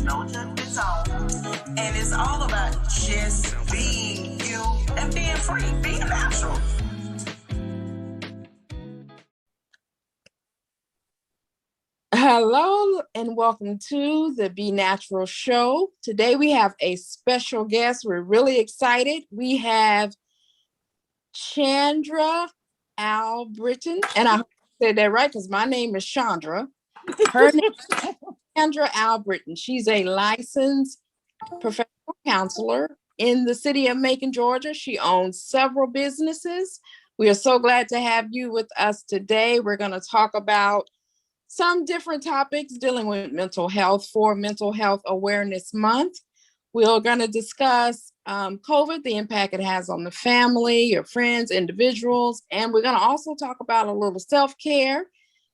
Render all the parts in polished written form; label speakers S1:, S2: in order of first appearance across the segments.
S1: no judgment zone. And it's all about just being you and being free, being natural.
S2: Hello and welcome to the Be Natural Show. Today we have a special guest. We're really excited. We have Chandra Albritton, and I hope I said that right because my name is Chandra. Her name is Chandra Albritton. She's a licensed professional counselor in the city of Macon, Georgia. She owns several businesses. We are so glad to have you with us today. We're going to talk about some different topics dealing with mental health for Mental Health Awareness Month. We're going to discuss COVID, the impact it has on the family, your friends, individuals, and we're going to also talk about a little self-care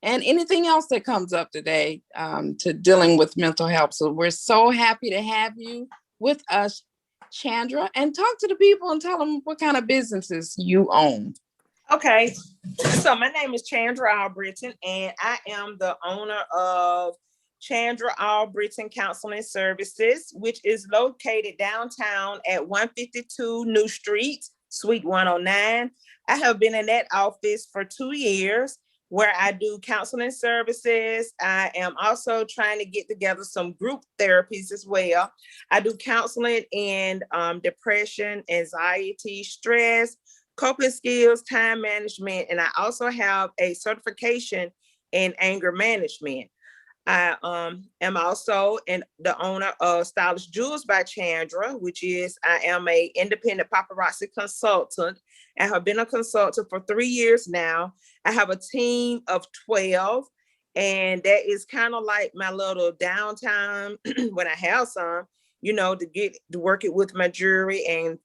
S2: and anything else that comes up today to dealing with mental health. So we're so happy to have you with us, Chandra, and talk to the people and tell them what kind of businesses you own.
S3: Okay, so my name is Chandra Albritton, and I am the owner of Chandra Albritton Counseling Services, which is located downtown at 152 New Street, Suite 109. I have been in that office for 2 years, where I do counseling services. I am also trying to get together some group therapies as well. I do counseling in depression, anxiety, stress, coping skills, time management, and I also have a certification in anger management. I am also the owner of Stylish Jewels by Chandra, which is I am a independent paparazzi consultant. I have been a consultant for 3 years now. I have a team of 12, and that is kind of like my little downtime when I have some, to get to work it with my jury and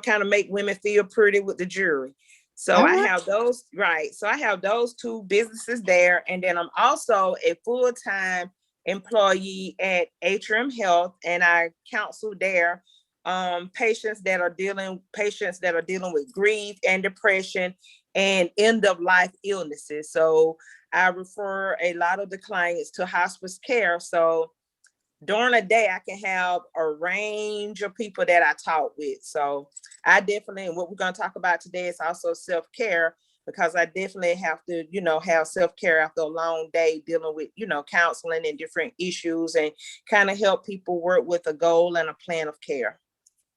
S3: kind of make women feel pretty with the jury. So I have those, right. So I have those two businesses there. And then I'm also a full-time employee at Atrium Health, and I counsel there patients that are dealing with grief and depression and end-of-life illnesses. So I refer a lot of the clients to hospice care. So during the day, I can have a range of people that I talk with. So I definitely, what we're going to talk about today is also self-care, because I definitely have to, have self-care after a long day dealing with, counseling and different issues, and kind of help people work with a goal and a plan of care.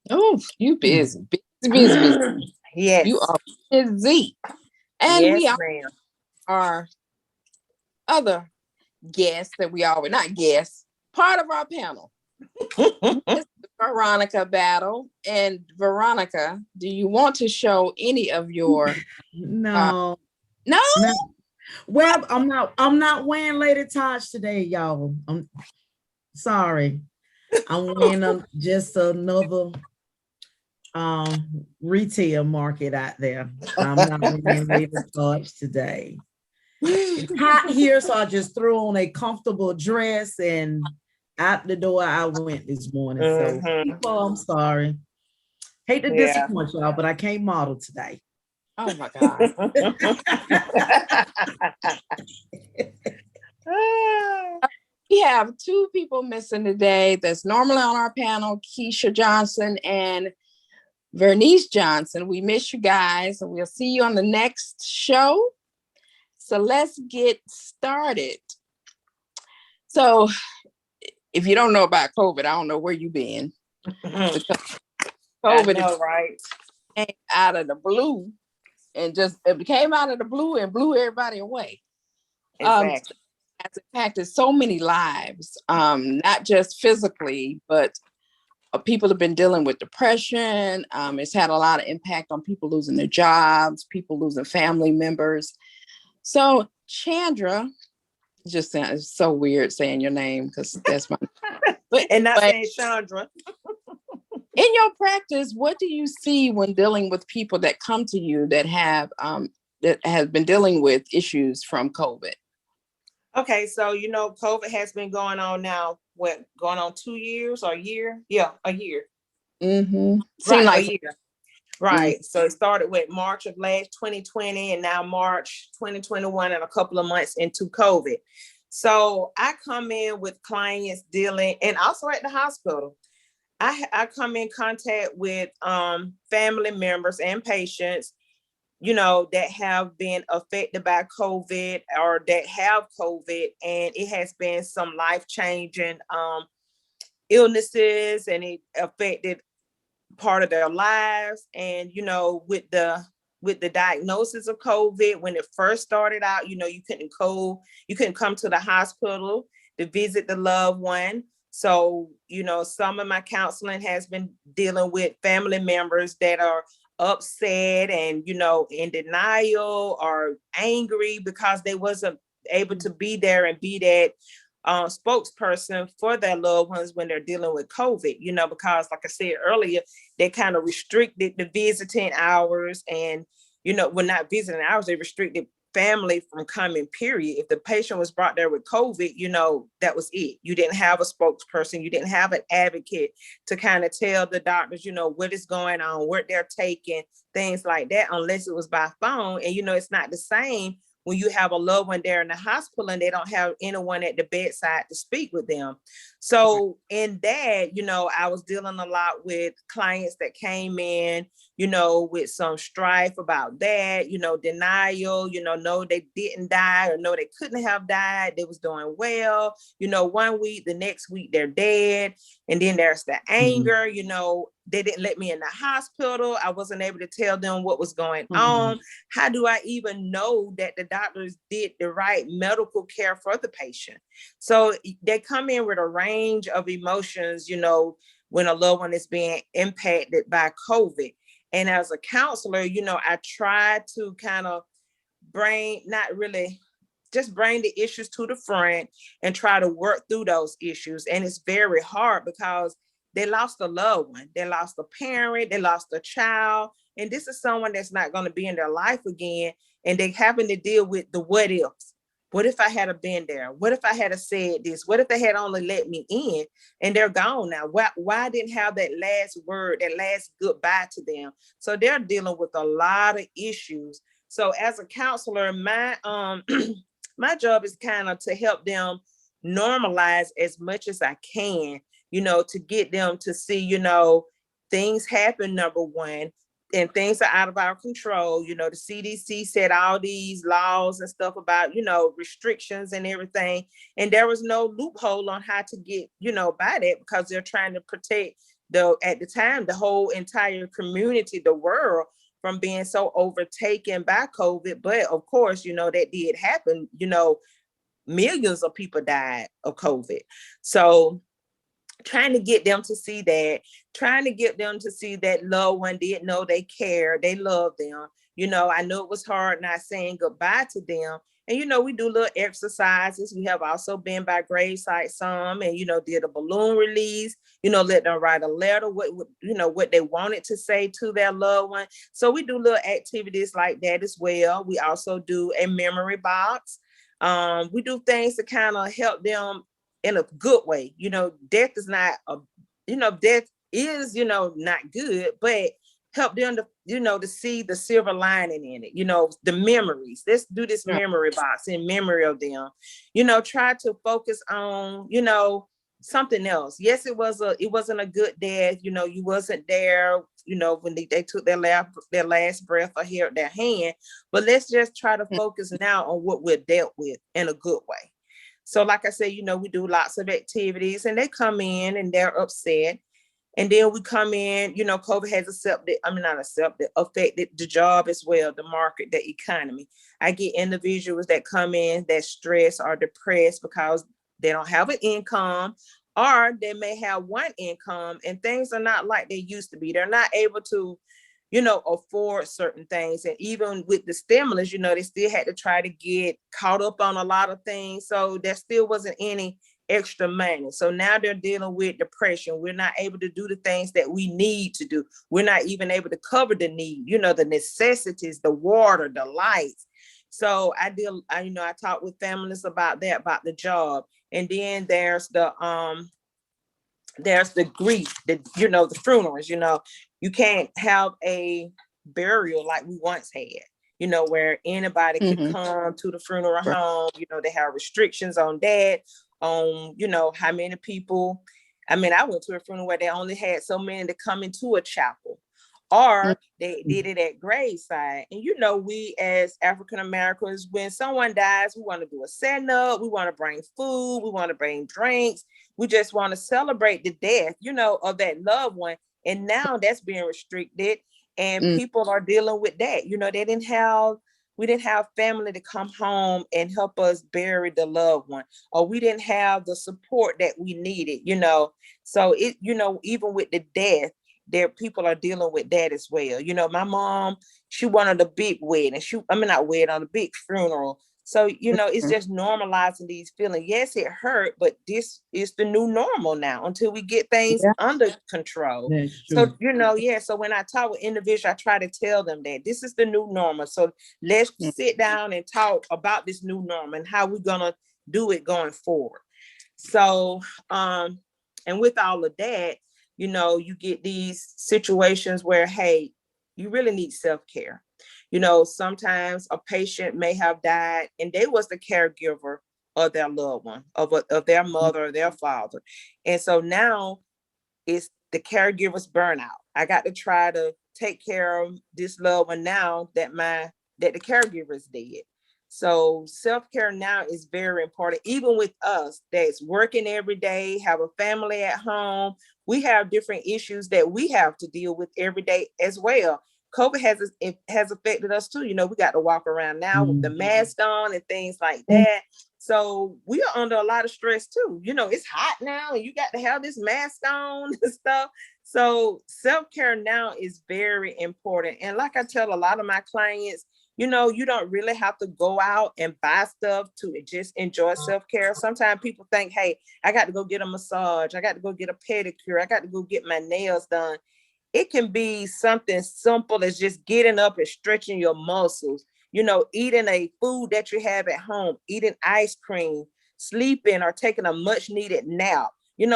S2: Oh, you busy.
S3: Yes.
S2: You are busy. And
S3: yes,
S2: we are other guests that we always, not guests, part of our panel. It's the Veronica battle. And Veronica, do you want to show any of your
S4: No.
S2: No?
S4: Well, I'm not wearing Lady Taj today, y'all. I'm sorry. I'm wearing just another retail market out there. I'm not wearing Lady Taj today. It's hot here, so I just threw on a comfortable dress and out the door I went this morning. So people, I'm sorry. Hate to disappoint y'all, but I can't model today.
S2: Oh my God. We have two people missing today that's normally on our panel, Keisha Johnson and Vernice Johnson. We miss you guys, and we'll see you on the next show. So let's get started. So if you don't know about COVID, I don't know where you've been. COVID came out of the blue, and it came out of the blue and blew everybody away.
S3: Exactly.
S2: It's impacted so many lives, not just physically, but people have been dealing with depression. It's had a lot of impact on people losing their jobs, people losing family members. So Chandra, just it's so weird saying your name because that's my
S3: and not saying Chandra.
S2: In your practice, what do you see when dealing with people that come to you that have been dealing with issues from COVID?
S3: Okay, so COVID has been going on now. Going on 2 years or a year? Yeah, a year.
S2: Mm-hmm.
S3: Right, like a year. Right. Mm-hmm. So it started with March of last 2020, and now March 2021, and a couple of months into COVID. So I come in with clients dealing, and also at the hospital, I come in contact with family members and patients, that have been affected by COVID or that have COVID, and it has been some life-changing illnesses, and it affected part of their lives. And with the diagnosis of COVID, when it first started out, you couldn't come to the hospital to visit the loved one. So, some of my counseling has been dealing with family members that are upset and, in denial or angry because they wasn't able to be there and be that spokesperson for their loved ones when they're dealing with COVID, because like I said earlier, they kind of restricted the visiting hours, and, well, not visiting hours, they restricted family from coming, period. If the patient was brought there with COVID, that was it. You didn't have a spokesperson. You didn't have an advocate to kind of tell the doctors, what is going on, what they're taking, things like that, unless it was by phone. And, it's not the same when you have a loved one there in the hospital and they don't have anyone at the bedside to speak with them. So in that, I was dealing a lot with clients that came in, with some strife about that, denial, no, they didn't die, or no, they couldn't have died. They was doing well, 1 week, the next week they're dead. And then there's the anger, they didn't let me in the hospital. I wasn't able to tell them what was going on. How do I even know that the doctors did the right medical care for the patient? So they come in with a range of emotions, when a loved one is being impacted by COVID. And as a counselor, I try to kind of bring the issues to the front and try to work through those issues. And it's very hard because they lost a loved one, they lost a parent, they lost a child. And this is someone that's not going to be in their life again. And they happen to deal with the what ifs. What if I had been there? What if I had said this? What if they had only let me in? And they're gone now. Why didn't have that last word, that last goodbye to them? So they're dealing with a lot of issues. So as a counselor, my my job is kind of to help them normalize as much as I can, to get them to see, things happen, number one, and things are out of our control. The CDC said all these laws and stuff about, restrictions and everything. And there was no loophole on how to get, by that, because they're trying to protect at the time, the whole entire community, the world, from being so overtaken by COVID. But of course, that did happen. Millions of people died of COVID. So trying to get them to see that, trying to get them to see that loved one did know they care, they love them. I know it was hard not saying goodbye to them. And, we do little exercises. We have also been by gravesite some and, did a balloon release, let them write a letter, what they wanted to say to their loved one. So we do little activities like that as well. We also do a memory box. We do things to kind of help them in a good way. Death is not death is, not good, but help them to, to see the silver lining in it, the memories. Let's do this memory box in memory of them, try to focus on, something else. Yes, it wasn't a good death. You wasn't there, when they took their last breath or held their hand, but let's just try to focus now on what we're dealt with in a good way. So like I said, we do lots of activities, and they come in and they're upset. And then we come in, COVID has affected the job as well, the market, the economy. I get individuals that come in that stressed or depressed because they don't have an income, or they may have one income and things are not like they used to be. They're not able to, afford certain things. And even with the stimulus, they still had to try to get caught up on a lot of things. So there still wasn't any extra money. So now they're dealing with depression. We're not able to do the things that we need to do. We're not even able to cover the need, the necessities, the water, the lights. So I talk with families about that, about the job. And then there's the grief, the funerals. You can't have a burial like we once had. where anybody could come to the funeral home. They have restrictions on that, on, how many people. I mean, I went to a funeral where they only had so many to come into a chapel, or they did it at graveside. And, we as African Americans, when someone dies, we want to do a send up, we want to bring food, we want to bring drinks. We just want to celebrate the death, of that loved one. And now that's being restricted, and people are dealing with that. We didn't have family to come home and help us bury the loved one, or we didn't have the support that we needed, So even with the death, there people are dealing with that as well. My mom, she wanted a big wedding. Not wedding, on a big funeral. So, it's just normalizing these feelings. Yes, it hurt, but this is the new normal now until we get things under control. So, so when I talk with individuals, I try to tell them that this is the new normal. So let's sit down and talk about this new normal and how we're going to do it going forward. So, and with all of that, you get these situations where, hey, you really need self-care. Sometimes a patient may have died and they was the caregiver of their loved one, of their mother or their father. And so now it's the caregiver's burnout. I got to try to take care of this loved one now that the caregiver is dead. So self-care now is very important, even with us that's working every day, have a family at home. We have different issues that we have to deal with every day as well. COVID has affected us too. We got to walk around now with the mask on and things like that. So we are under a lot of stress too. It's hot now and you got to have this mask on and stuff. So self-care now is very important. And like I tell a lot of my clients, you don't really have to go out and buy stuff to just enjoy self-care. Sometimes people think, hey, I got to go get a massage. I got to go get a pedicure. I got to go get my nails done. It can be something simple as just getting up and stretching your muscles, eating a food that you have at home, eating ice cream, sleeping, or taking a much needed nap.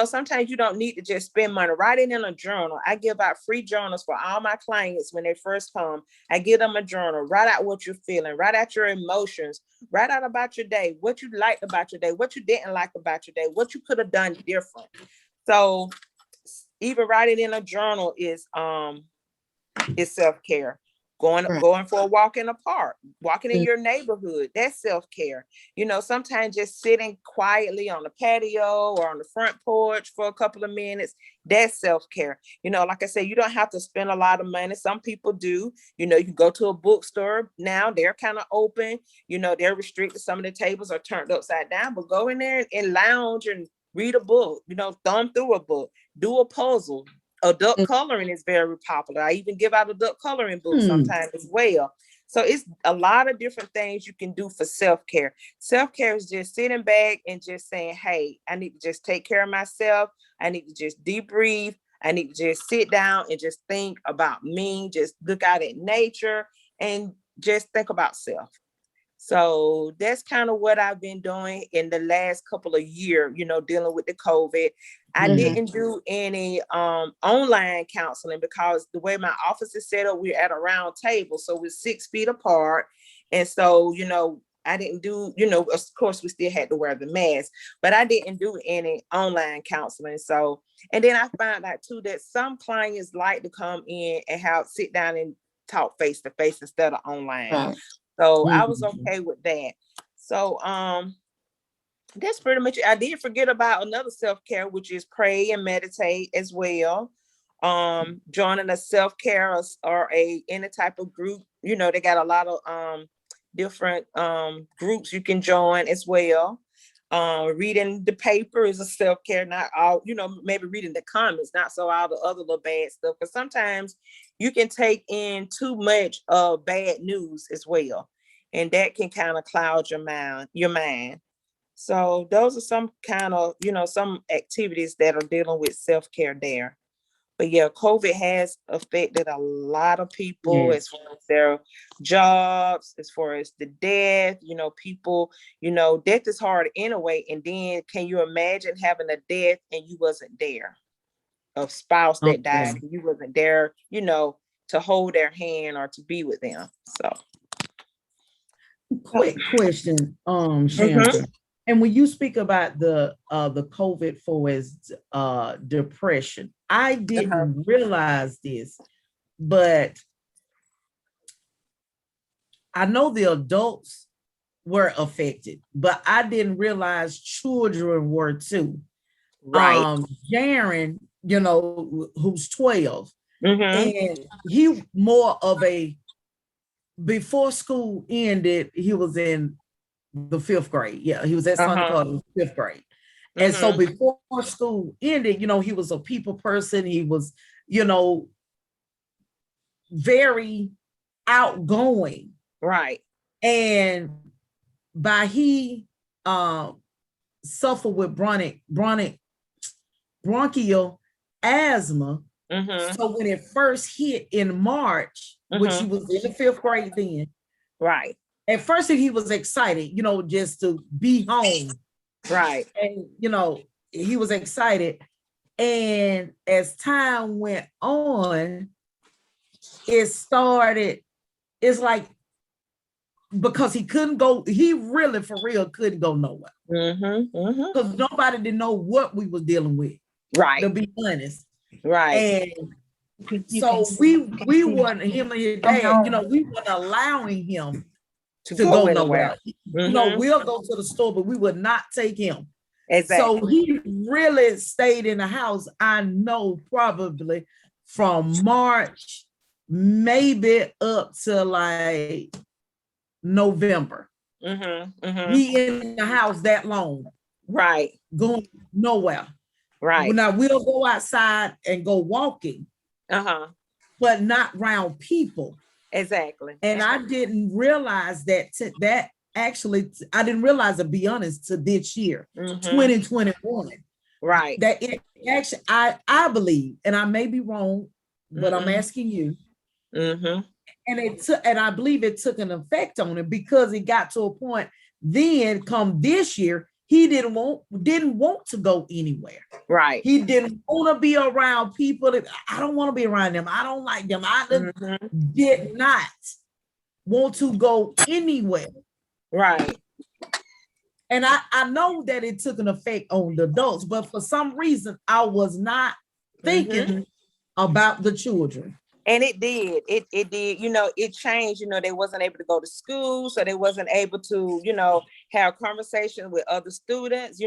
S3: Sometimes you don't need to just spend money. Writing in a journal. I give out free journals for all my clients when they first come. I give them a journal. Write out what you're feeling. Write out your emotions. Write out about your day, what you liked about your day, what you didn't like about your day, what you could have done different. So even writing in a journal is self-care. Going for a walk in a park, walking in your neighborhood, that's self-care. Sometimes just sitting quietly on the patio or on the front porch for a couple of minutes, that's self-care. Like I said, you don't have to spend a lot of money. Some people do. You can go to a bookstore now, they're kind of open, they're restricted. Some of the tables are turned upside down, but go in there and lounge and read a book, thumb through a book, do a puzzle. Adult coloring is very popular. I even give out adult coloring books sometimes as well. So it's a lot of different things you can do for self-care. Self-care is just sitting back and just saying, hey, I need to just take care of myself. I need to just debrief. I need to just sit down and just think about me, just look out at nature and just think about self. So that's kind of what I've been doing in the last couple of years, dealing with the COVID. I didn't do any online counseling because the way my office is set up, we're at a round table. So we're 6 feet apart. And so, I didn't do, of course, we still had to wear the mask, but I didn't do any online counseling. So, and then I found out too that some clients like to come in and sit down and talk face to face instead of online. Right. So I was okay with that. So that's pretty much it. I did forget about another self-care, which is pray and meditate as well. Joining a self-care or any type of group. They got a lot of different groups you can join as well. Reading the paper is a self-care, not all, maybe reading the comments, not so all the other little bad stuff. Because sometimes you can take in too much of bad news as well. And that can kind of cloud your mind. So those are some kind of, some activities that are dealing with self-care there. But yeah, COVID has affected a lot of people as far as their jobs, as far as the death, people, death is hard anyway. And then can you imagine having a death and you wasn't there? A spouse that died, and you wasn't there, to hold their hand or to be with them. So.
S4: Quick question, Chandra. And when you speak about the COVID for as depression, I didn't realize this, but I know the adults were affected, but I didn't realize children were too.
S3: Right.
S4: Jaren, who's 12,
S3: Mm-hmm.
S4: and he more of a, before school ended, he was in the 5th grade. Yeah, he was at Sunday Carter, 5th grade. And so before school ended, he was a people person. He was, very outgoing.
S3: Right.
S4: And by he suffered with bronchial asthma. So when it first hit in March, which he was in the 5th grade then,
S3: right.
S4: At first he was excited, just to be home.
S3: Right.
S4: And, he was excited. And as time went on, it's like, because he couldn't go, he really for real couldn't go nowhere. Because nobody didn't know what we was dealing with.
S3: Right.
S4: To be honest.
S3: Right.
S4: And so we weren't, him and his dad, we weren't allowing him to go nowhere. We'll go to the store, but we would not take him.
S3: Exactly.
S4: So he really stayed in the house, I know, probably from March, maybe up to like November. He in the house that long.
S3: Right.
S4: Going nowhere.
S3: Right.
S4: Now we'll go outside and go walking, but not around people.
S3: Exactly.
S4: And I didn't realize that I didn't realize, to be honest, to this year, 2021.
S3: Right.
S4: That it actually, I believe, and I may be wrong, but I'm asking you. And I believe it took an effect on him, because it got to a point then, come this year, he didn't want to go anywhere.
S3: Right.
S4: He didn't want to be around people. I don't want to be around them. I don't like them. I did not want to go anywhere.
S3: Right.
S4: And I know that it took an effect on the adults, but for some reason I was not thinking about the children.
S3: And it did. It did. It changed. They wasn't able to go to school, so they wasn't able to, have conversations with other students.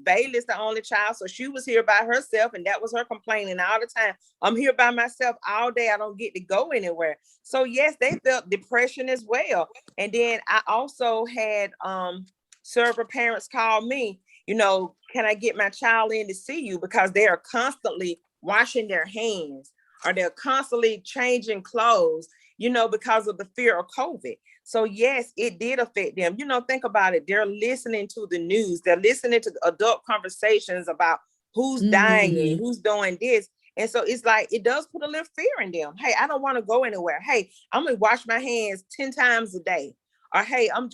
S3: Bailey's the only child, so she was here by herself, and that was her complaining all the time. I'm here by myself all day. I don't get to go anywhere. So yes, they felt depression as well. And then I also had several parents call me. Can I get my child in to see you, because they are constantly washing their hands, or they're constantly changing clothes, because of the fear of COVID. So yes, it did affect them. Think about it. They're listening to the news. They're listening to adult conversations about who's dying, who's doing this. And so it's like, it does put a little fear in them. Hey, I don't want to go anywhere. Hey, I'm going to wash my hands 10 times a day. Or, hey, and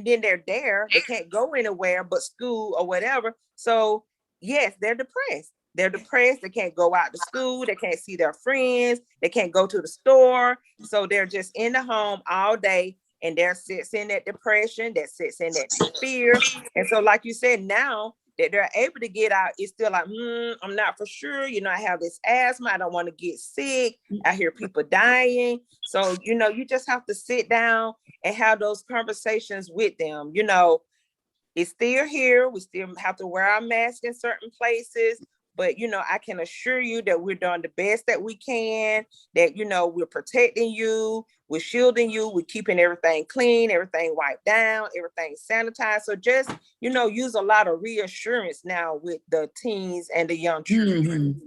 S3: then they're there. They can't go anywhere but school or whatever. So yes, they're depressed. They're depressed. They can't go out to school. They can't see their friends. They can't go to the store. So they're just in the home all day, and there sits in that depression, that sits in that fear. And so, like you said, now that they're able to get out, it's still like, I'm not for sure. I have this asthma. I don't want to get sick. I hear people dying. So, you just have to sit down and have those conversations with them. It's still here. We still have to wear our mask in certain places. But, I can assure you that we're doing the best that we can, that, we're protecting you, we're shielding you, we're keeping everything clean, everything wiped down, everything sanitized. So just, use a lot of reassurance now with the teens and the young children.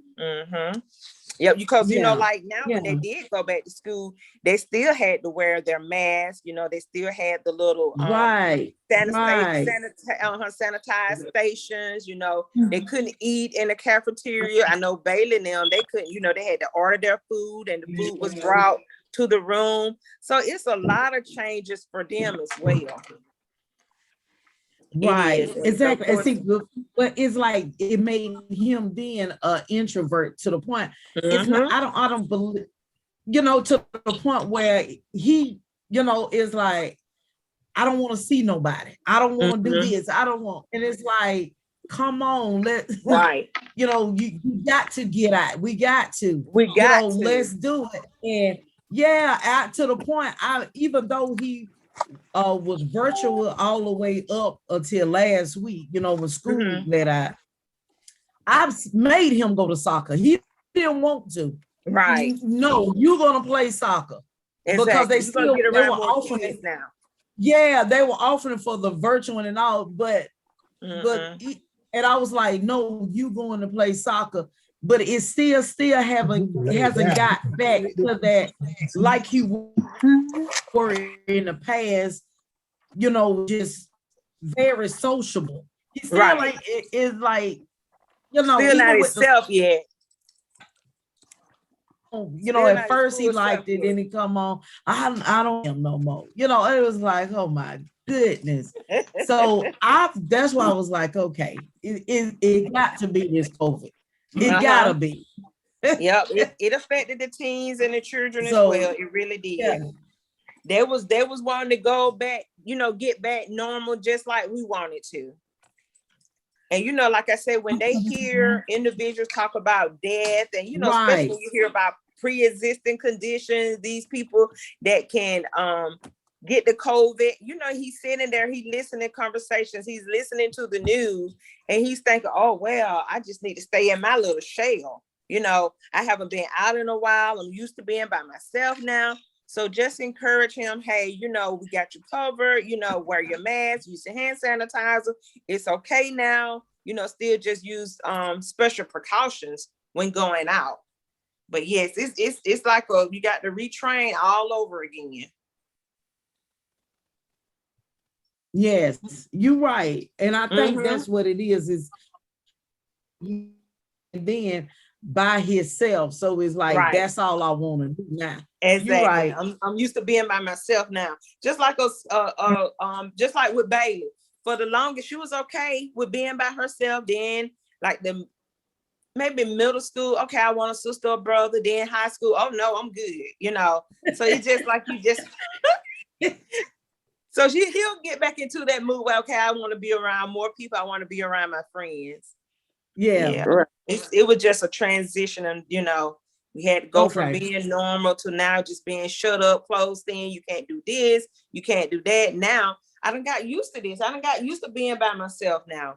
S3: Yeah, because, like now when they did go back to school, they still had to wear their mask, they still had the little sanitized stations, they couldn't eat in the cafeteria. I know Bailey and them, they couldn't, they had to order their food, and the food was brought to the room. So it's a lot of changes for them as well.
S4: Right, exactly. And see, but it's like it made him then an introvert to the point. It's not, I don't believe, to the point where he, is like, I don't want to see nobody. I don't want to do
S3: Mhm.
S4: this. I don't want, and it's like, come on,
S3: Right.
S4: you know, you got to get out. We got to,
S3: We
S4: you
S3: got
S4: know,
S3: to.
S4: let's do it. And yeah, out to the point, even though he was virtual all the way up until last week, you know, when school
S3: Mhm.
S4: let out, I've made him go to soccer. He didn't want to.
S3: Right.
S4: No, you're gonna play soccer because
S3: Exactly. You're gonna get
S4: they were
S3: around more
S4: offering
S3: kids
S4: it.
S3: now.
S4: Yeah, they were offering for the virtual and all, but
S3: Mhm.
S4: and I was like, no, you going to play soccer, but it still hasn't got back to that like he were in the past, you know, just very sociable. He still
S3: Right.
S4: like it is like, you know,
S3: Still not
S4: even with the,
S3: himself yet.
S4: you know,
S3: Still
S4: at
S3: not his
S4: first he
S3: full self
S4: liked it, then
S3: yet.
S4: he come on, I don't him no more. You know, it was like, oh my goodness. So that's why I was like, okay, it got to be this COVID. It gotta be.
S3: Yep. It affected the teens and the children as
S4: So
S3: well. It really did.
S4: yeah,
S3: They was wanting to go back, you know, get back normal just like we wanted to. And you know, like I said, when they hear individuals talk about death, and you know, especially
S4: right.
S3: when you hear about pre-existing conditions, these people that can get the COVID, you know, he's sitting there, he's listening to conversations, he's listening to the news, and he's thinking, oh well, I just need to stay in my little shell. You know, I haven't been out in a while. I'm used to being by myself now. So just encourage him, hey, you know, we got you covered, you know, wear your mask, use your hand sanitizer. It's okay now, you know, still just use special precautions when going out. But yes, it's like you got to retrain all over again.
S4: Yes, you're right. And I think
S3: Mm-hmm.
S4: that's what it is then by himself. So it's like,
S3: Right.
S4: that's all I want to do now. You're
S3: Exactly.
S4: right.
S3: I'm used to being by myself now. Just like just like with Bailey. For the longest, she was okay with being by herself. Then, like maybe middle school, okay, I want a sister or brother. Then high school, oh no, I'm good. You know. So it's just like you just. So he'll get back into that mood where, okay, I want to be around more people. I want to be around my friends.
S4: Yeah.
S2: Right.
S3: It was just a transition, and you know, we had to go from
S4: Okay.
S3: being normal to now just being shut up, closed in. You can't do this, you can't do that. Now I done got used to this. I done got used to being by myself now.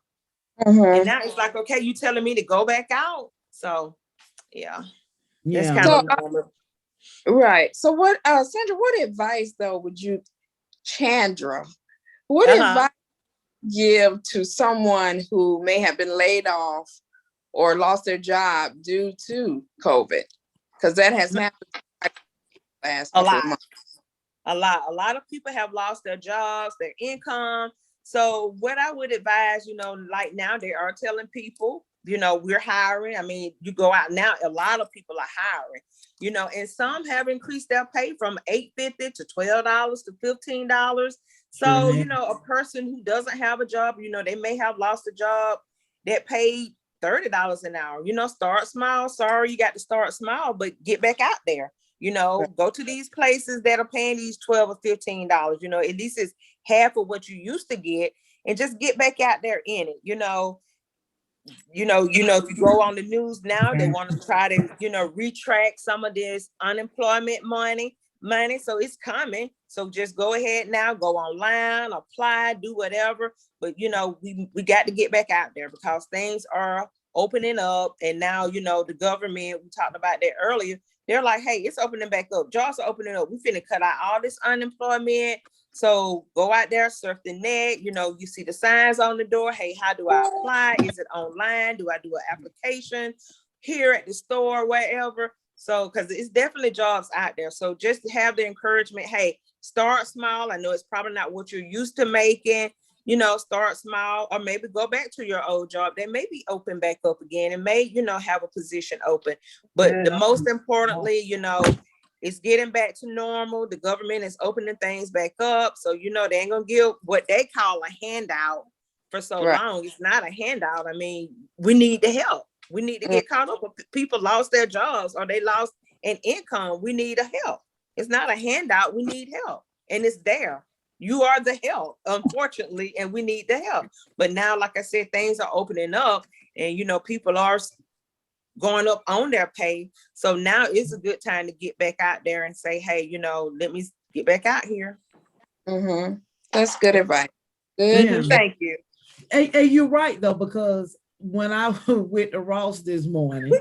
S3: And now it's like, okay, you telling me to go back out. So yeah, it's
S4: Yeah.
S3: kind
S2: So,
S3: of normal.
S2: right. So what, Sandra, what advice though would you, Chandra, what advice give to someone who may have been laid off or lost their job due to COVID? Because that has happened last
S3: A
S2: couple
S3: lot.
S2: of months.
S3: A lot of people have lost their jobs, their income. So what I would advise, you know, like now they are telling people, you know, we're hiring. I mean, you go out now, a lot of people are hiring, you know, and some have increased their pay from $8.50 to $12 to $15. So, you know, a person who doesn't have a job, you know, they may have lost a job that paid $30 an hour. You know, start small. Sorry, you got to start small, but get back out there. You know, go to these places that are paying these $12 or $15. You know, at least it's half of what you used to get, and just get back out there in it. You know, if you go on the news now, they want to try to, you know, retract some of this unemployment money. So it's coming. So just go ahead now, go online, apply, do whatever. But you know, we got to get back out there because things are opening up, and now, you know, the government, we talked about that earlier. They're like, hey, it's opening back up. Jobs are opening up. We finna cut out all this unemployment. So go out there, surf the net. You know, you see the signs on the door. Hey, how do I apply? Is it online? Do I do an application here at the store, wherever? So, because it's definitely jobs out there. So just have the encouragement. Hey, start small. I know it's probably not what you're used to making. You know, start small, or maybe go back to your old job. They may be open back up again and may, you know, have a position open. But the most importantly, you know, it's getting back to normal. The government is opening things back up. So, you know, they ain't gonna give what they call a handout for so long. It's not a handout. I mean, we need the help. We need to get caught up. People lost their jobs or they lost an income. We need a help. It's not a handout. We need help. And it's there. you are the help, unfortunately, and we need the help. But now, like I said, things are opening up, and people are going up on their pay. So now is a good time to get back out there and say, hey, let me get back out here.
S2: Mm-hmm. That's good advice. Good.
S4: Yeah.
S3: Thank you.
S4: And you're right though, because when I went to Ross this morning,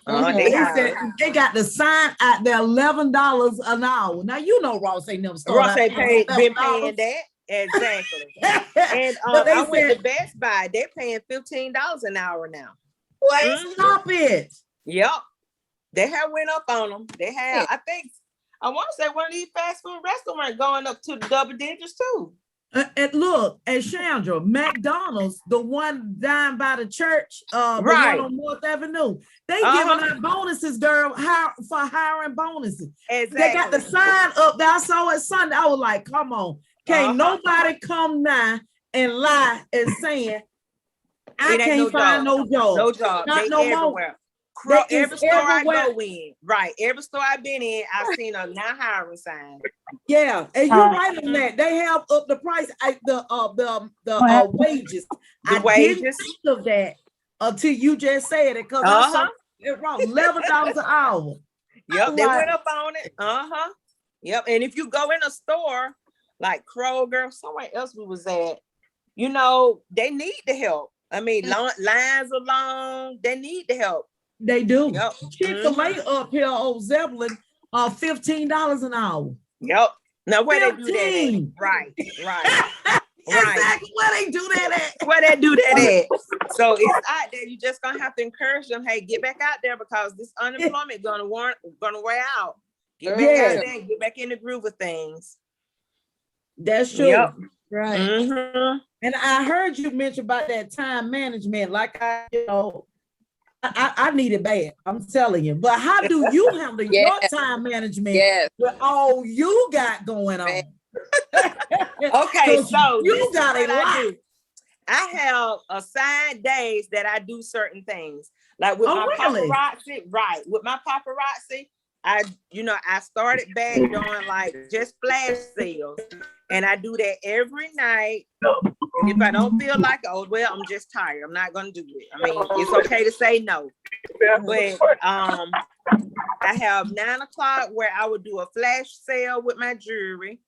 S4: they said they got the sign out there $11 an hour. Now Ross ain't never started.
S3: Ross ain't been paying that. Exactly. And I went to Best Buy. They're paying $15 an hour now.
S4: What? Stop it.
S3: Yep. They have went up on them. They have, I want to say one of these fast food restaurants going up to the double digits too.
S4: And look, at Chandra, McDonald's, the one down by the church, the
S3: right
S4: one on North Avenue, they giving out bonuses, girl, for hiring bonuses.
S3: Exactly.
S4: They got the sign up there. I saw it Sunday. I was like, come on, can't nobody come now and lie and saying I can't find no job.
S3: No job.
S4: Not
S3: they
S4: no
S3: everywhere. Every store I go in, right? Every store I've been in, I've seen a not hiring sign.
S4: Yeah, and you're right on that. They have up the price, the wages.
S3: The wages.
S4: Didn't think of that until you just said it, because I saw it wrong. $11 an hour.
S3: Yep, they went up on it. Yep, and if you go in a store like Kroger, somewhere else we was at, they need the help. I mean, lines are long. They need the help.
S4: They do.
S3: Yep.
S4: Chick-fil-A up here, Old Zeppelin, $15 an hour.
S3: Yep. Now where
S4: 15.
S3: they do that at? Right.
S4: Exactly where they do that at.
S3: Where they do that at. So it's out there. You just gonna have to encourage them. Hey, get back out there, because this unemployment gonna wear out. Get back out there and get back in the groove of things.
S4: That's true.
S3: Yep.
S2: Right.
S3: Mm-hmm.
S4: And I heard you mention about that time management. Like I need it bad. I'm telling you. But how do you handle your time management with all you got going on?
S3: Okay, so
S4: you got a lot.
S3: I have assigned days that I do certain things. Like with my paparazzi, right? With my paparazzi, I started back doing like just flash sales, and I do that every night. And if I don't feel like, I'm just tired, I'm not gonna do it. I mean, it's okay to say no. But I have 9 o'clock where I would do a flash sale with my jewelry,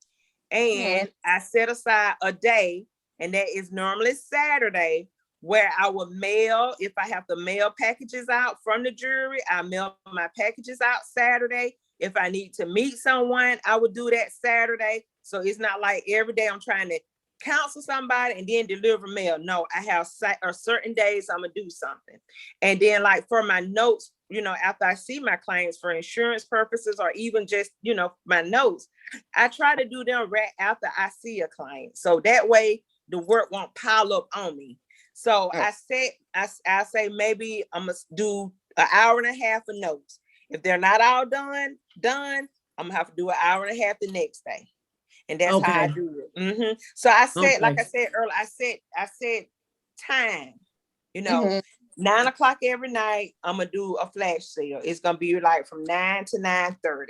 S3: and I set aside a day, and that is normally Saturday, where I will mail. If I have to mail packages out from the jewelry, I mail my packages out Saturday. If I need to meet someone, I would do that Saturday. So it's not like every day I'm trying to counsel somebody and then deliver mail. No, I have certain days I'm gonna do something. And then like for my notes, after I see my clients for insurance purposes, or even just, my notes, I try to do them right after I see a client. So that way the work won't pile up on me. So I say maybe I'm gonna do an hour and a half of notes. If they're not all done, I'm gonna have to do an hour and a half the next day. And that's how I do it. Mm-hmm. So I said, like I said earlier, I said time, 9 o'clock every night, I'm gonna do a flash sale. It's gonna be like from 9 to 9:30.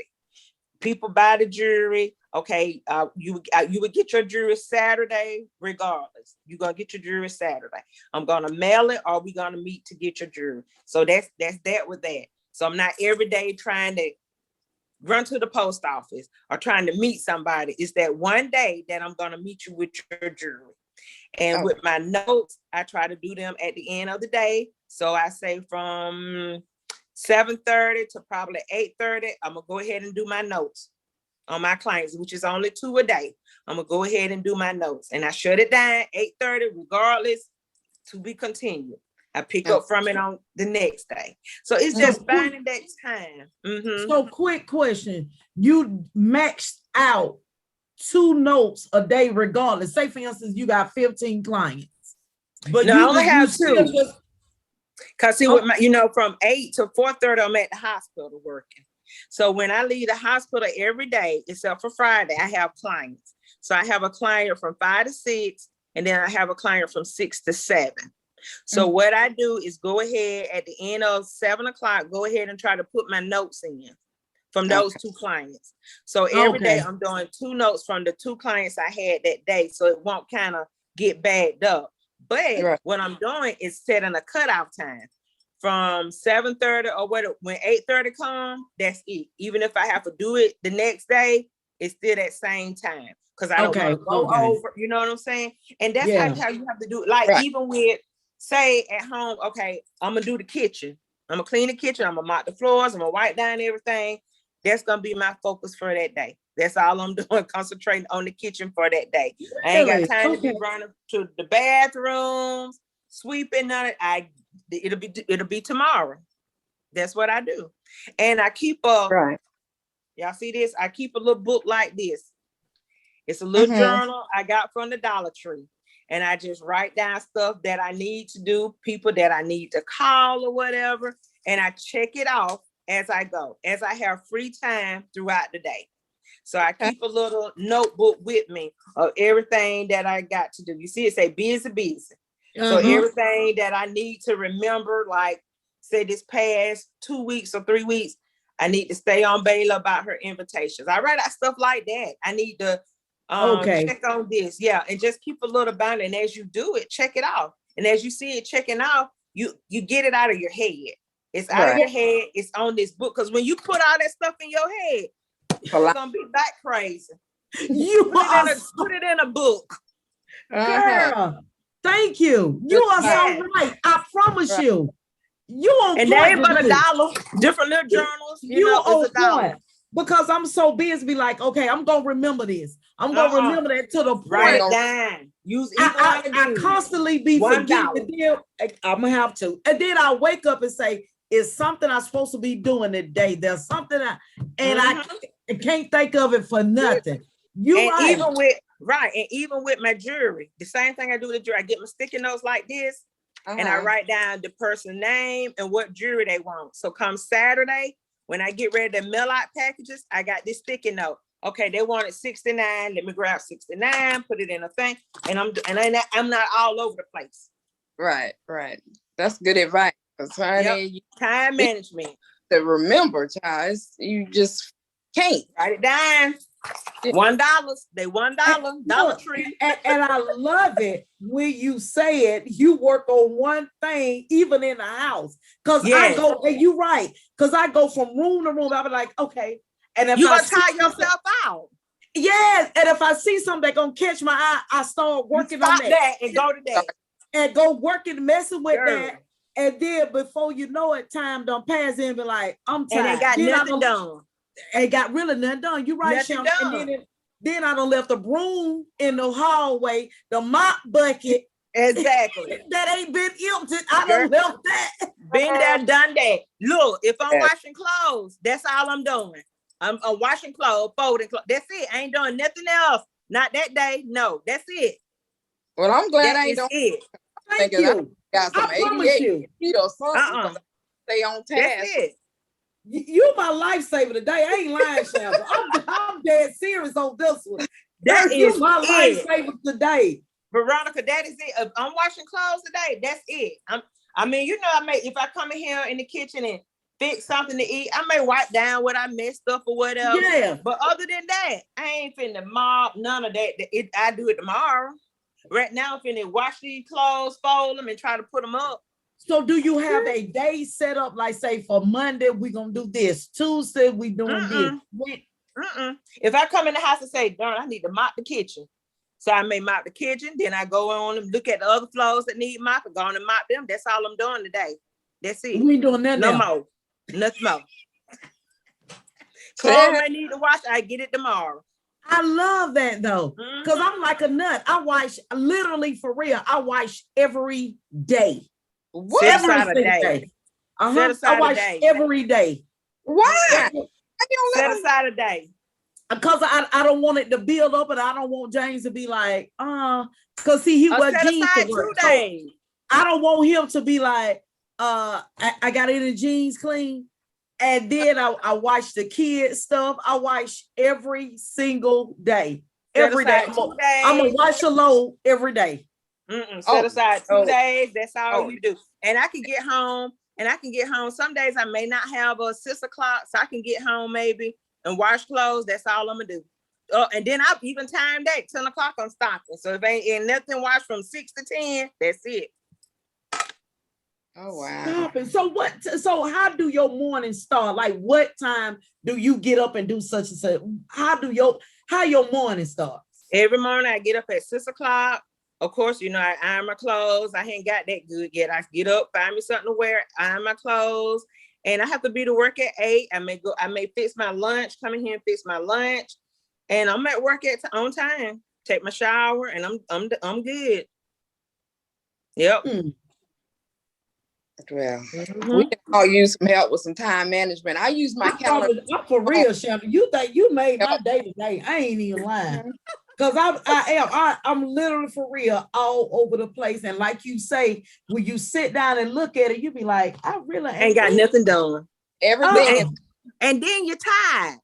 S3: People buy the jewelry. Okay, you would get your jewelry Saturday regardless. You're gonna get your jewelry Saturday. I'm gonna mail it, or we're gonna meet to get your jewelry. So that's that with that. So I'm not every day trying to run to the post office or trying to meet somebody. It's that one day that I'm gonna meet you with your jewelry. And with my notes, I try to do them at the end of the day. So I say from 7:30 to probably 8:30, I'm gonna go ahead and do my notes on my clients, which is only 2 a day. I'm gonna go ahead and do my notes, and I shut it down 8:30, regardless, to be continued. I pick up from it on the next day. So it's just finding that time. Mm-hmm.
S4: So quick question. You maxed out 2 notes a day regardless. Say for instance, you got 15 clients. But
S3: no, I only have 2. Because see, with my, from 8 to 4:30, I'm at the hospital working. So when I leave the hospital every day, except for Friday, I have clients. So I have a client from 5 to 6, and then I have a client from 6 to 7. So what I do is go ahead at the end of 7 o'clock, go ahead and try to put my notes in from those two clients. So every day I'm doing 2 notes from the 2 clients I had that day, so it won't kind of get bagged up. But what I'm doing is setting a cutoff time from 7:30 or when 8:30 come, that's it. Even if I have to do it the next day, it's still that same time. Because I don't want to go over, you know what I'm saying? And that's how you have to do it. Like even with, say at home, okay, I'm gonna do the kitchen. I'm gonna clean the kitchen, I'm gonna mop the floors, I'm gonna wipe down everything. That's gonna be my focus for that day. That's all I'm doing, concentrating on the kitchen for that day. I ain't got time to be running to the bathrooms, sweeping, none of it. It'll be tomorrow. That's what I do. And I keep y'all see this? I keep a little book like this. It's a little journal I got from the Dollar Tree. And I just write down stuff that I need to do, people that I need to call or whatever. And I check it off as I go, as I have free time throughout the day. So I keep a little notebook with me of everything that I got to do. You see, it say busy, busy. So everything that I need to remember, like say this past 2 weeks or 3 weeks, I need to stay on Bayla about her invitations. I write out stuff like that. I need to check on this. Yeah. And just keep a little boundary. And as you do it, check it off. And as you see it checking off, you get it out of your head. It's out of your head. It's on this book. Because when you put all that stuff in your head, you're gonna be that crazy. You put it in a book.
S4: Girl, thank you. You are so right. I promise you. You on
S3: and
S4: point.
S3: And they but $1. Different little journals. You know,
S4: on
S3: it's $1.
S4: Because I'm so busy, be like, okay, I'm gonna remember this. I'm gonna remember that to the point.
S3: Write it down. Use
S4: I constantly be forgetting the deal. I'm gonna have to. And then I wake up and say, it's something I'm supposed to be doing today. There's something I can't think of it for nothing.
S3: Even with my jewelry, the same thing I do with the jewelry. I get my sticky notes like this, and I write down the person's name and what jewelry they want. So come Saturday, when I get ready to mail out packages, I got this sticky note. Okay, they wanted 69. Let me grab 69, put it in a thing, and I'm not all over the place.
S2: Right. That's good advice. Because
S3: time management.
S2: To remember, guys, you just can't
S3: write it down. $1. They $1. Dollar Tree.
S4: And I love it when you say it. You work on one thing, even in the house. Because I go, and you're right. Because I go from room to room. I'll be like, okay. And if
S3: you gonna tire yourself out.
S4: Yes. And if I see something that's gonna catch my eye, I start working on that
S3: and go to that.
S4: And go working, messing with that. And then before you know it, time done pass and be like, I'm tired.
S3: And ain't got nothing done.
S4: Ain't got really nothing done. You right, Shem. And then I done left the broom in the hallway, the mop bucket.
S3: Exactly.
S4: That ain't been emptied. I done left that.
S3: Been there, done that. Look, if I'm washing clothes, that's all I'm doing. I'm washing clothes, folding clothes. That's it. I ain't doing nothing else. Not that day. No, that's it.
S2: Well, I'm glad I ain't
S3: doing it.
S4: Thank you.
S2: Got some 88 or something. Stay on task.
S3: That's it.
S4: You my lifesaver today. I ain't lying, Chandra. I'm dead serious on this one.
S3: That is
S4: my lifesaver today.
S3: Veronica, that is it. I'm washing clothes today. That's it. If I come in here in the kitchen and fix something to eat, I may wipe down what I messed up or whatever.
S4: Yeah.
S3: But other than that, I ain't finna mop none of that. I do it tomorrow. Right now, I'm finna wash these clothes, fold them, and try to put them up.
S4: So do you have a day set up, like say for Monday, we're going to do this. Tuesday, we doing this.
S3: If I come in the house and say, darn, I need to mop the kitchen. So I may mop the kitchen. Then I go on and look at the other floors that need mopping, go on and mop them. That's all I'm doing today. That's it.
S4: We ain't doing that
S3: no more. Nothing more. Clothes I need to wash, I get it tomorrow.
S4: I love that though. Because I'm like a nut. I wash, literally for real, I wash every day.
S3: What? Every day.
S4: I wash every day.
S2: Why?
S3: Set aside a day.
S4: Because I don't want it to build up, and I don't want James to be like, because see, he wears jeans to work. So I don't want him to be like, I got any jeans clean. And then I wash the kids stuff. I wash every single day. Every day. I'm gonna wash a load every day.
S3: Set aside 2 days. That's all you do. And I can get home and I can get home. Some days I may not have a 6 o'clock, so I can get home maybe and wash clothes. That's all I'm gonna do. Oh, and then I'll even time that 10 o'clock I'm stopping. So if ain't nothing washed from 6 to 10, that's it.
S2: Oh wow.
S4: Stop it. So how do your morning start? Like what time do you get up and do such and such? How your morning starts?
S3: Every morning I get up at 6 o'clock. Of course, you know, I iron my clothes. I ain't got that good yet. I get up, find me something to wear, iron my clothes, and I have to be to work at 8. I may fix my lunch, come in here and fix my lunch, and I'm at work on time. Take my shower, and I'm good. Yep.
S2: Well, we can all use some help with some time management. I use my calendar.
S4: I'm for real, Chandra. You think you made my day today? I ain't even lying. Because I'm literally for real all over the place. And like you say, when you sit down and look at it, you be like, I really
S3: ain't got nothing done.
S2: Everything.
S3: And then you're tired.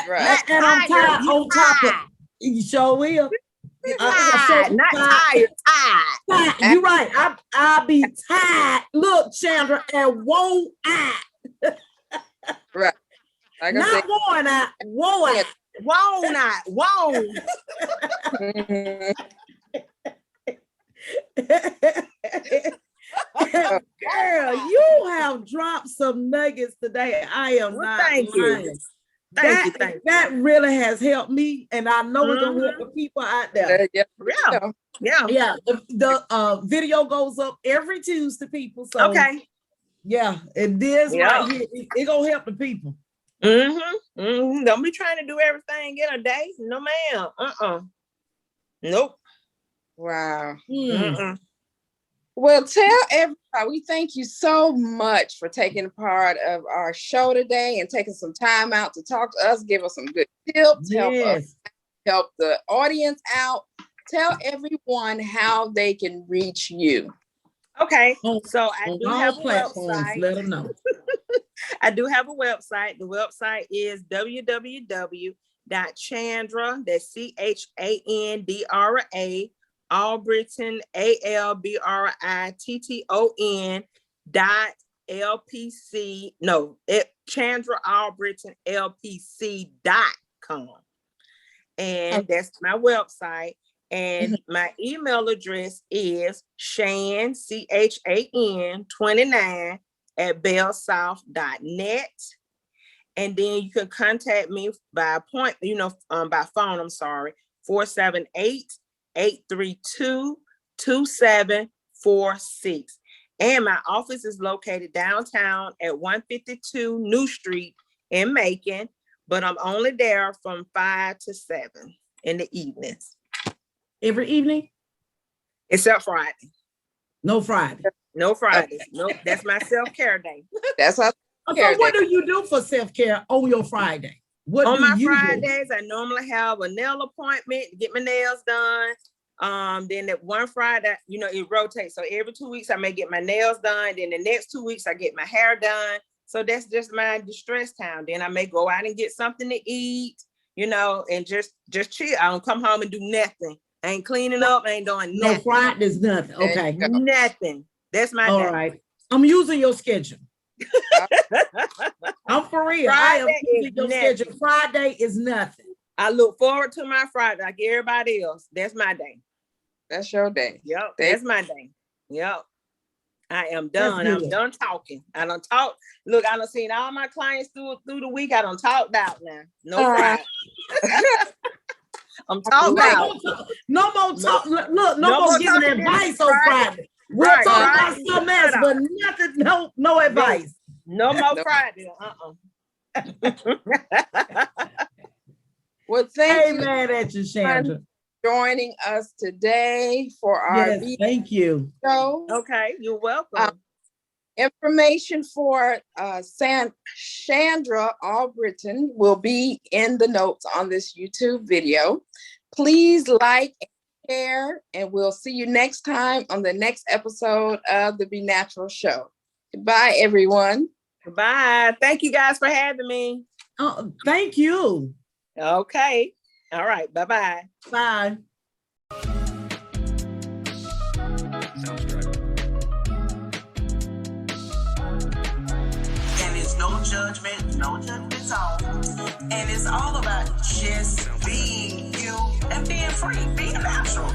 S2: Right.
S4: And I'm tired on top of you sure will.
S3: Tired.
S4: You're right. I'll be tired. Look, Chandra, and won't I?
S2: Right. Like
S4: not
S2: I said,
S4: worn out. Won't. Girl, you have dropped some nuggets today. I am not
S3: thank
S4: lying.
S3: you. Thank you.
S4: That really has helped me, and I know it's gonna help the people out there.
S3: Yeah.
S4: The video goes up every Tuesday, people. So
S3: okay.
S4: Yeah, and this right here, it gonna help the people.
S3: Don't be trying to do everything in a day. No, ma'am. Nope.
S2: Wow.
S3: Mm-mm.
S2: Well, tell everybody, we thank you so much for taking part of our show today and taking some time out to talk to us, give us some good tips, help the audience out. Tell everyone how they can reach you.
S3: Okay, so I do have a
S4: platforms.
S3: website.
S4: Let them know.
S3: I do have a website. The website is www.chandra, that's CHANDRA, Albritton, ALBRITTON .LPC, Chandra Albritton LPC.com. And that's my website. And my email address is Shan, CHAN 29 @bellsouth.net. And then you can contact me by by phone, 478-832-2746. And my office is located downtown at 152 New Street in Macon, but I'm only there from 5 to 7 in the evenings.
S4: Every evening?
S3: Except Friday.
S4: No Friday.
S3: No Fridays. Nope. That's my self-care day.
S2: That's our
S4: so what do you do for self-care on your Friday?
S3: On my Fridays, I normally have a nail appointment to get my nails done. Then that one Friday, it rotates. So every 2 weeks I may get my nails done. Then the next 2 weeks I get my hair done. So that's just my distress time. Then I may go out and get something to eat, and just chill. I don't come home and do nothing. I ain't cleaning up. I ain't doing nothing.
S4: No Fridays, nothing. Okay.
S3: Nothing. That's my day.
S4: All right. I'm using your schedule. I'm for real. I am using your schedule. Friday is nothing.
S3: I look forward to my Friday like everybody else. That's my day.
S2: That's your day.
S3: Yep. That's my day. Yep. I am done. I'm done talking. I don't talk. Look, I done seen all my clients through the week. I don't talk out now. No Friday. I'm talking about
S4: no more talk. Look, no more giving advice on Friday. We'll talk about something else, but nothing. No advice.
S3: No more Friday.
S2: Well, thank you.
S4: Mad at you, Chandra.
S2: Joining us today for our
S4: thank you
S2: show.
S3: Okay, you're welcome.
S2: Information for Chandra Albritton will be in the notes on this YouTube video. Please like and share, and we'll see you next time on the next episode of the Be Natural Show. Goodbye, everyone.
S3: Goodbye. Thank you guys for having me.
S4: Oh, thank you.
S3: Okay. All right. Bye-bye.
S4: Bye.
S5: Sounds good.
S1: judgment, no judgment zone. And it's all about just being you and being free, being natural.